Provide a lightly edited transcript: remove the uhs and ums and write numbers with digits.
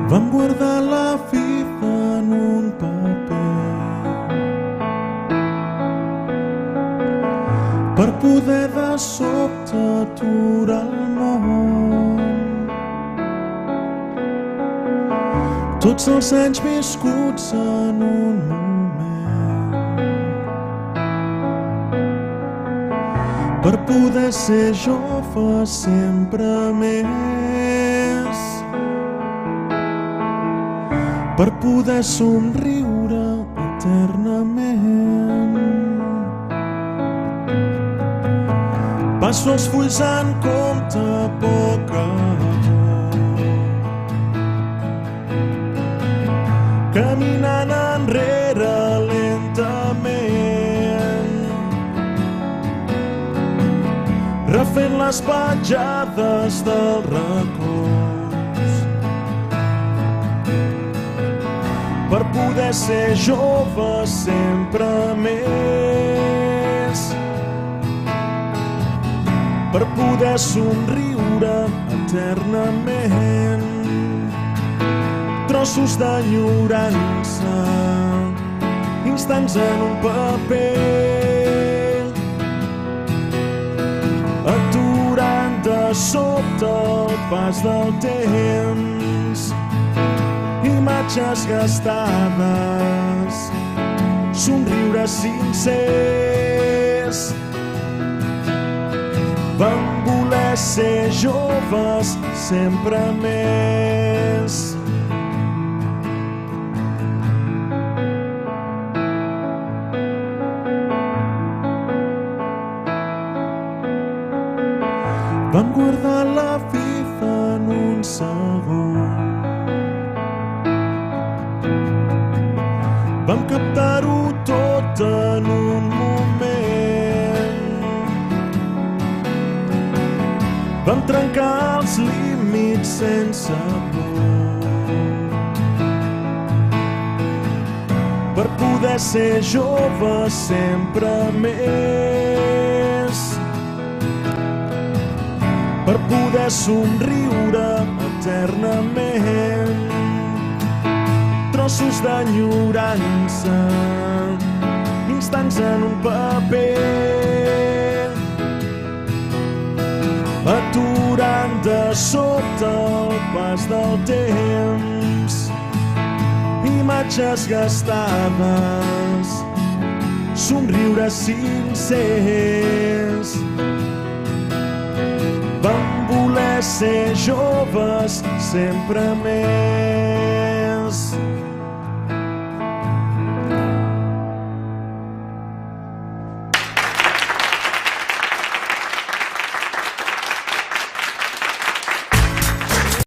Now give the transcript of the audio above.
Vam guardar la vida en un paper per poder de sobte aturar el món. Tots els anys viscuts en un moment per poder ser jove sempre més, per poder somriure eternament. Passo els fulls en compte a poc a poc, caminant enrere lentament, refent les petjades dels records per poder ser jove sempre més, per poder somriure eternament. Trossos d'enyorança, instants en un paper, aturant de sobte el pas del temps. Imatges gastades, somriures sincers. Vam voler ser joves sempre més. Vam guardar la vida en un segon, vam captar-ho tot en un moment, vam trencar els límits sense por per poder ser joves sempre més, per poder somriure eternament. Trossos d'enyorança, instants en un paper, aturant de sobte el pas del temps. Imatges gastades, somriures sincers. Vam voler ser joves sempre més.